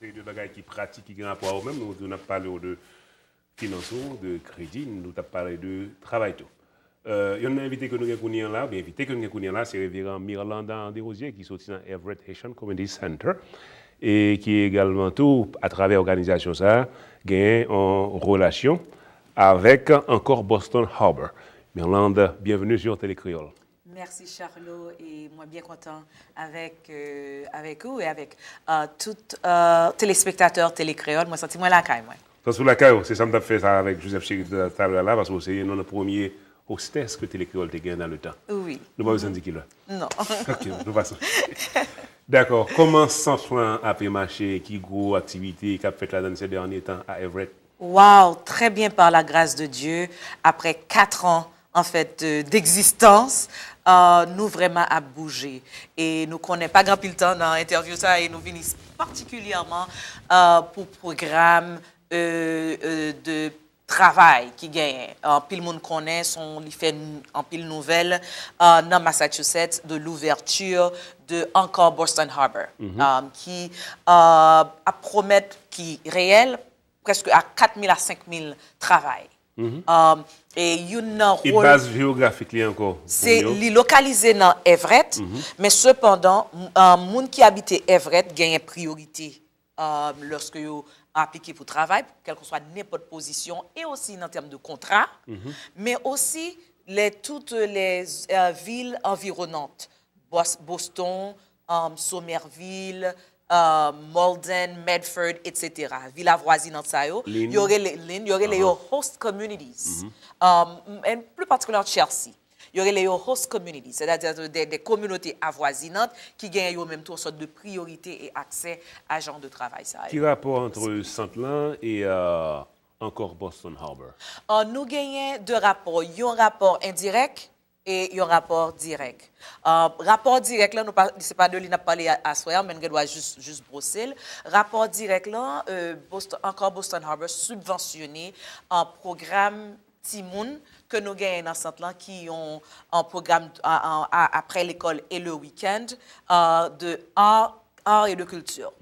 C'est des bagages qui pratiquent, qui ont rapport au même. Nous avons parlé de financement, de crédit, nous avons parlé de travail. Il y a un invité que nous avons là, bien invité que nous avons là, c'est le révérend Mirlanda Desrosiers qui sorti dans Everett Haitian Community Center et qui est également tout, à travers l'organisation ça, gagne en relation avec encore Boston Harbor. Mirlanda, bienvenue sur Télécréole. Merci Charlot et moi bien content avec vous et avec tous téléspectateurs Télécréole. Moi senti moi la caille moi. Ça sous la caille, c'est ça que tu as fait ça avec Joseph Chéri de là parce que c'est le premier hostess que Télécréole t'a gagné dans le temps. Oui. Nous pas besoin de dire là. Non. OK, nous passons. D'accord. Comment Centre a pu marcher, qui gros activité qu'a fait là dans ces derniers temps à Everett? Wow, très bien par la grâce de Dieu. Après 4 ans en fait d'existence, nous vraiment à bouger et nous connaissons pas grand pile temps dans l'interview ça et nous venons particulièrement pour programme de travail qui gagne. Pile monde connaît son il fait en pile nouvelle dans Massachusetts de l'ouverture de encore Boston Harbor qui a promet qui réel presque à 4 000 à 5 000 travail. Et une rôle base géographique là encore. C'est localisé dans Everett, mais cependant monde qui habite Everett gagne priorité lorsque yo appliqué pour travail, quelle que soit n'importe position et aussi en termes de contrat, mais aussi toutes les villes environnantes, Boston, Somerville, Malden, Medford, etc. Villes avoisinantes ça yo, il y aurait les host communities, et plus particulièrement Chelsea. Il y aurait les host communities, c'est-à-dire des communautés avoisinantes qui gagnent au même temps une sorte de priorité et accès à genre de travail. Ça. Quel rapport entre Saint-Lan et encore Boston Harbor? Nous gagnons deux rapports. Il y a un rapport indirect et il y a un rapport direct. Rapport direct, là, c'est pas de lui n'a parlé à soi, mais on doit juste brosser. Rapport direct, là, Boston Harbor subventionné un programme Timoun que nous gagnons dans Saint-Lan qui ont un programme après l'école et le week-end de art et de culture.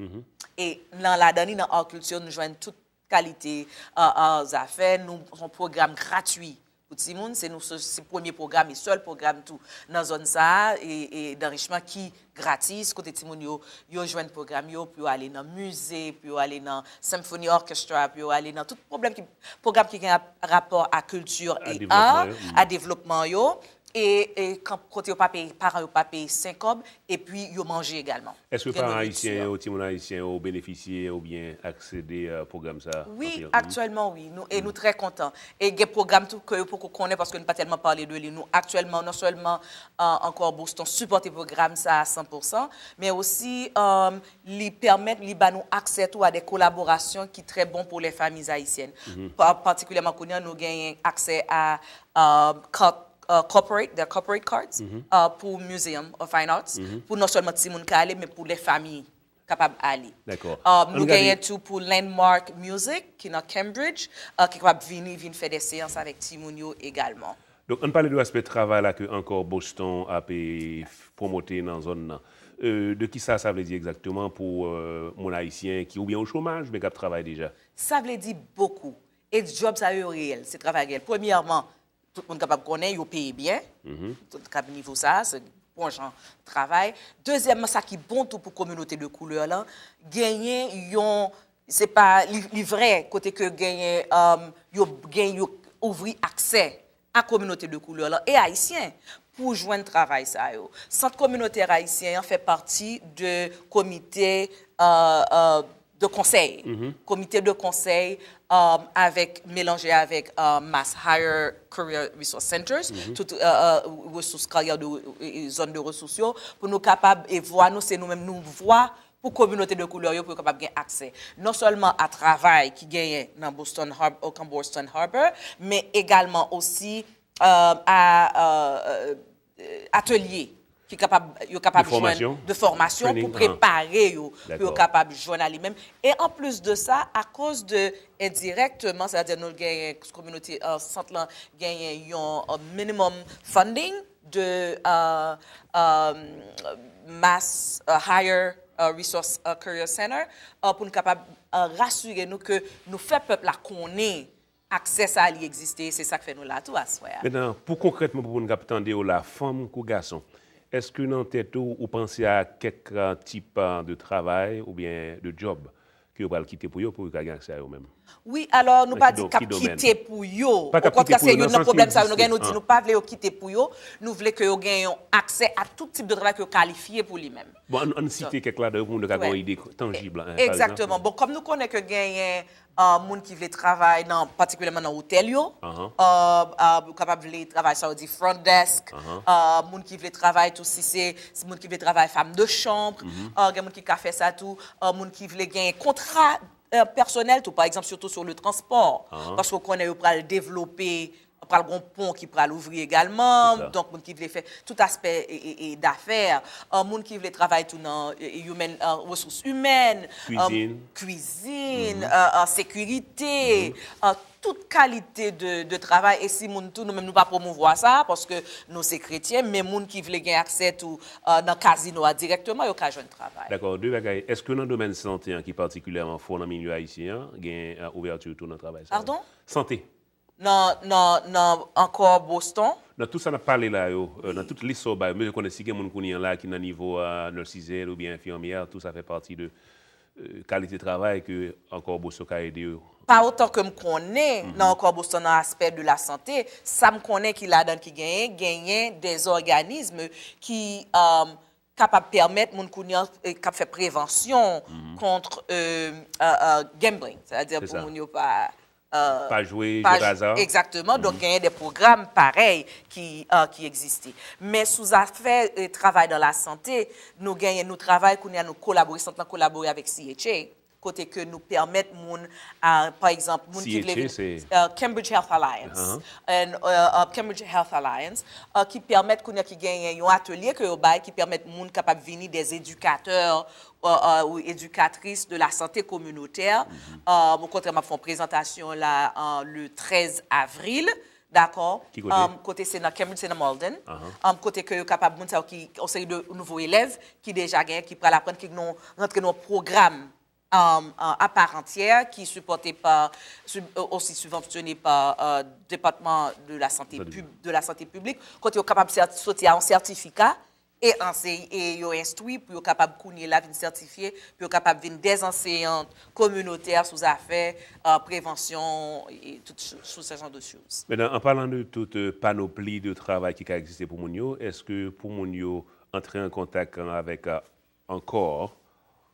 Et dans la dernière dans art culture, nous joignons toute qualité affaires. Nous avons un programme gratuit pour tout le monde. C'est le premier programme et seul programme tout dans la zone ça et d'enrichissement qui gratis. Côté Timoun, yo joignent le programme pour aller dans le musée, pour aller dans le symphony orchestra, pour aller dans tout programme qui a rapport à culture et art, à développement yo. Et quand côté parents pas payer 5 cob et puis yo manger également. Est-ce que parents haïtiens ou timon haïtiens ont bénéficié ou bien accédé au programme ça? Oui, actuellement oui. Nous très contents. Et des programmes tout que pour qu'on connaît parce que nous pas tellement parlé de lui. Nous actuellement non seulement encore Boston supporter programme ça à 100%, mais aussi lui permettre nous accès à des collaborations qui très bon pour les familles haïtiennes. Particulièrement qu'on nous gagne accès à corporate cards pour Museum of Fine Arts, pour non seulement Timoun Kale, mais pour les familles capables d'aller. D'accord. Nous gagnons tout pour Landmark Music, qui est dans Cambridge, qui est capable de venir faire des séances avec Timoun également. Donc, on parle de l'aspect travail là que encore Boston a promoté dans la zone. De qui ça veut dire exactement pour mon haïtien qui ou bien au chômage, mais qui travaille déjà? Ça veut dire beaucoup. Et le job, ça est réel, c'est travail réel. Premièrement, tout le monde est capable de connaître, il paye bien. Tout le niveau ça, c'est bon genre de travail. Deuxièmement, ça qui est bon tout pour la communauté de couleur là, gagner c'est pas vrai côté que gagner ouvrir accès à la communauté de couleur là et haïtien pour joindre travail ça yo. Centre communautaire haïtien fait partie de comité de conseil, comité de conseil mélangé avec Mass Higher Career Resource Centers, toutes ressources carrières de zones de ressources pour nous capables et voir nous c'est nous-mêmes nous voir pour communauté de couleur pour capable gagner accès non seulement à travail qui gagne dans Boston Harbor, mais également aussi à ateliers qui capable de formation training, pour préparer pour capable joindre lui-même et en plus de ça à cause de indirectement c'est-à-dire nous gagne communauté centre gagne un minimum funding de mass higher Resource Career Center pour nous capables rassurer nous que nous fait peuple là connaît accès à y exister, c'est ça que fait nous là tout à soi. Maintenant, pour concrètement, pour nous attendre la femme ou garçon, est-ce que dans tête ou pensez à quelques types de travail ou bien de job que vous allez quitter pour eux pour gagner accès à eux-mêmes? Oui, alors nous pas Qui dire qu'à domaine? quitter pour yo. Pas Au qu'à quitter contraire, pour c'est yo, dans le un sens problème qu'il ça nous existe. nous dit nous pas voulons quitter pour yo, nous voulons que yo gagne accès à tout type de travail que qualifié pour lui-même. Bon, on cite quelques là de pour nous avoir Ouais. une idée tangible. Hein, par Exactement. exemple. Bon, comme nous connaissons que gagne monde qui veut travailler dans particulièrement dans l'hôtel yo, capable de travailler ça on dit front desk, monde qui veut travailler tout si c'est monde qui veut travailler femme de chambre, gagne monde qui a fait ça tout, monde qui veut gagner contrat personnel tout par exemple surtout sur le transport parce qu'on connaît pour le développer pour le grand pont qui pourra l'ouvrir également donc monde qui veut faire tout aspect et d'affaires monde qui veut travailler tout dans ressources humaines cuisine sécurité toute qualité de travail et si tout nous même nous pas promouvoir ça parce que nous c'est chrétiens mais monde qui veut gagner accès tout dans casino directement yo ka joindre travail. D'accord, deux bagailles. Est-ce que dans le domaine santé qui est particulièrement fort dans le milieu haïtien, il y a ouverture tout dans le travail? Pardon? Santé. Non, encore Boston. Dans tout ça, on a parlé là, dans toute l'histoire, mais je connais si quelqu'un qui est là, qui est dans le niveau nursière ou bien infirmière, tout ça fait partie de qualité de travail que encore Boston a aidé. Pas autant que me connais dans encore Boston dans l'aspect de la santé, ça me connaît qu'il a dans qui gagne des organismes qui capable permettre mon connait cap faire prévention contre gambling, c'est-à-dire pour mon yo pas jouer de hasard. Exactement. Donc, il y a des programmes pareils qui existent. Mais sous affaire et travail dans la santé, nous travaillons, nous collaborer avec CHA, côté que nous permettent, par exemple, Cambridge Health Alliance, Cambridge Health Alliance, qui permettent qui gagnent un atelier qui permettent moun capable venir des éducateurs ou éducatrices de la santé communautaire. Contrairement à une présentation là le 13 avril. D'accord. Côté c'est dans Cambridge, c'est dans Malden. Côté que capable qui on série de nouveaux élèves qui déjà gagnent qui pourra apprendre qui nous rentrer dans un programme à part entière qui supporté par aussi subventionné par département de la santé publique quand est capable de sortir un certificat et enseigner et yo instruit pour capable connaître la vie certifiée pour capable venir des enseignantes communautaires sous affaires prévention et tout ce genre de choses. Maintenant en parlant de toute panoplie de travail qui a existé pour Mounio, est-ce que pour Mounio entrer en contact avec encore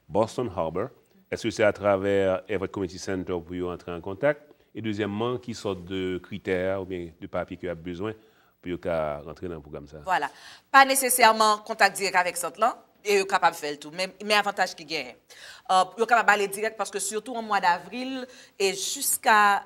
Boston Harbor? Est-ce que c'est à travers Everett Community Center pour entrer en contact? Et deuxièmement, qui sortent de critères ou bien de papiers qu'il a besoin pour rentrer dans le programme ça? Voilà. Pas nécessairement contact direct avec Centre-là, et capable de faire tout. Mais avantage qui gagne. Vous capable aller direct parce que surtout au mois d'avril et jusqu'à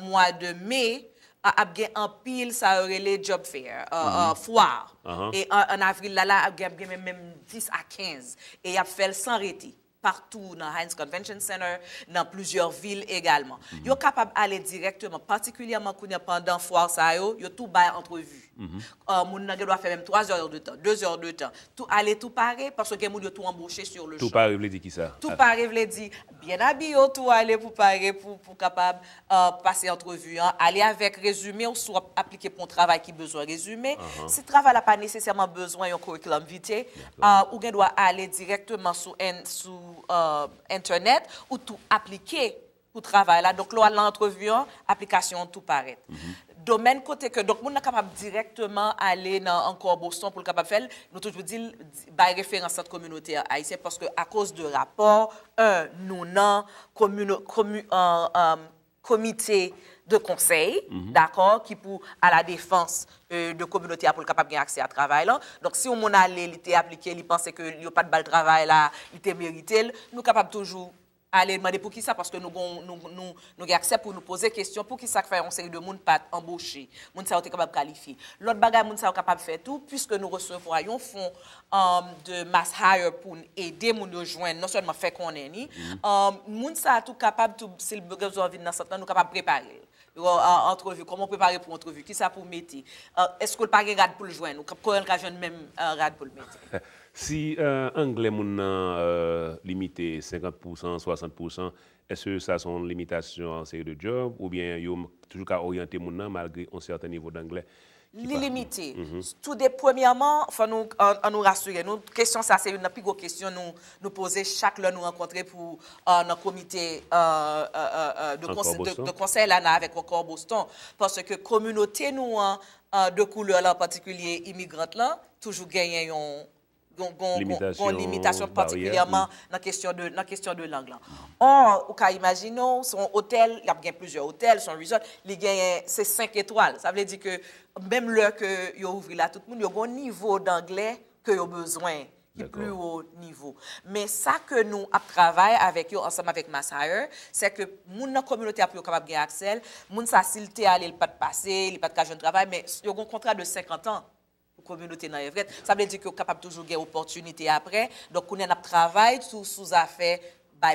mois de mai, a gagné en pile ça aurait les job fair foire et en avril là a gagné même 10 à 15 et il a fait sans arrêter partout dans Heinz Convention Center, dans plusieurs villes également. Yo capable aller directement, particulièrement pendant foire ça yo tout bail entrevue. Moun nan doit faire même 3 heures de temps, 2 heures de temps. Tout aller tout pareil parce que moun yo tout embauché sur le champ. Tout pareil veut dire qui ça? Tout pareil veut dire bien habillé tout aller pour pareil pour capable passer entrevue, aller avec résumé ou soit appliquer pour un travail qui besoin résumé. Si travail n'a pas nécessairement besoin d'un curriculum vitae, ou bien doit aller directement sur internet ou tout appliquer pour travail là. Donc là l'entrevue, application tout paraît. Domaine côté que donc moun capable directement aller dans encore Boston pour le capable faire nous toujours dire by référence centre communautaire haïtien parce que à cause de rapport nous non comité de conseil d'accord qui pour à la défense de communauté pour le capable gagner accès à travail là donc si on aller il était appliqué il pensait que il y a pas de balle travail là il était mérité nous capable toujours aller demander pour qui ça parce que nous avons accès pour nous poser question pour qui ça fait une série de monde pas embauché monde ça est capable qualifier l'autre bagage monde ça capable faire tout puisque nous recevons un fonds de mass hire pour aider monde rejoindre non seulement faire qu'on est ni monde ça tout capable tout s'il besoin venir dans ce temps nous capable préparer entrevue, comment préparer pour entrevue, qui ça pour métier. Est-ce que le pas rad pour le joindre, quand on a même rad pour le métier. Si anglais mon limité 50%, 60%, est-ce que ça sont limitations en série de job ou bien yo toujours qu'à orienter mon malgré un certain niveau d'anglais? Limité. Tout premièrement, il faut nous rassurer. Nous, question, ça, c'est une plus grosse question nous poser chaque fois nous rencontrer pour notre comité de conseil là, avec encore Boston. Parce que communauté nous, de couleur là, en particulier immigrante là, toujours gagné une limitation particulièrement dans la question de langue. Or, vous pouvez imaginer, son hôtel, il y a plusieurs hôtels, son resort, c'est 5 étoiles. Ça veut dire que même l'heure que vous ouvrez là, tout le monde, il y a un niveau d'anglais que vous avez besoin, qui est plus haut niveau. Mais ça que nous travaillons avec eux, ensemble avec Massaer, c'est que la communauté a plus capable de gagner accès, moun facilité à aller le pas de passer, il pas de jeune travail, mais il y a un contrat de 50 ans. Communauté dans Everett. Ça veut dire que vous capable toujours gagner opportunité après. Donc, on a travaillé sous affaire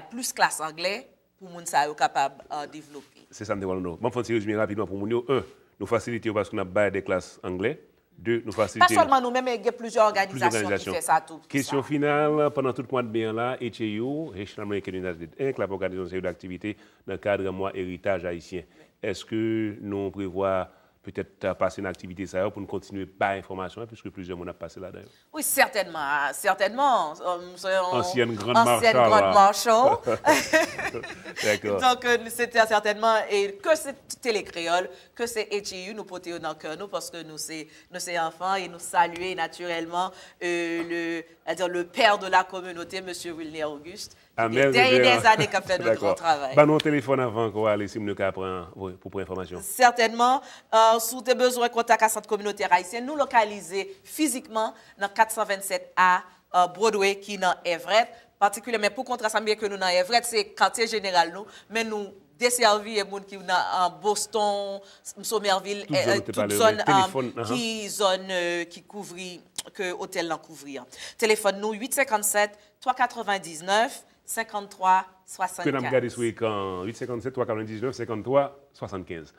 plus classe anglais pour moun ça capable de développer. C'est ça me demande. Bon, faut résumer rapidement pour moun. Un, nous faciliter parce qu'on a des classes anglais. Deux, nous faciliter. Pas seulement nous-mêmes, il y a plusieurs organisations qui font ça tout. Question finale, pendant tout le mois de bien là, HAU, Haitian American United Inc., la organisation une série d'activités dans le cadre de mois héritage haïtien. Est-ce que nous prévoyons peut-être passer une activité ça pour nous continuer par information puisque plusieurs monde a passé là-dedans. Oui, certainement. Ancienne grande marchand. D'accord. Donc c'était certainement et que c'est Télécréole, que c'est HIU nous porter dans cœur nous parce que nous c'est enfants et nous saluer naturellement le père de la communauté monsieur Wilner Auguste. Des années qu'a fait notre grand travail. Bah, téléphone avant qu'on aller si nous pour information. Certainement, si tu as besoin de contact à centre communautaire haïtien, nous localiser physiquement dans 427A Broadway qui est dans Everett. Particulièrement pour contraster bien que nous dans Everett, c'est quartier général nous, mais nous desservir les gens qui sont en Boston, Somerville, toute zone qui couvre que hôtel l'en couvrir. Téléphone nous 857 399 53 75. Que nous avons gardé ce week-end 857 399 53 75.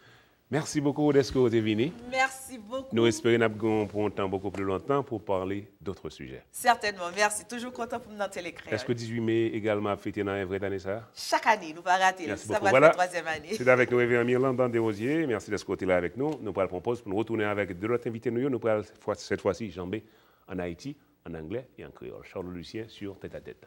Merci beaucoup d'être venu. Merci beaucoup. Nous espérons qu'on prendre un temps beaucoup plus longtemps pour parler d'autres sujets. Certainement, merci. Toujours content pour nous dans Télécréole. Est-ce que 18 mai également fêté dans Everett année ça? Chaque année, nous ne pas rater. Merci ça beaucoup. va Voilà. être la troisième année. C'est avec nous, Révérend Mirland Desrosiers. Merci d'être côté là avec nous. Nous pourrons proposer pour nous retourner avec deux autres invités. Nous pourrons cette fois-ci jamber en Haïti, en anglais et en créole. Charles Lucien sur Tête à Tête.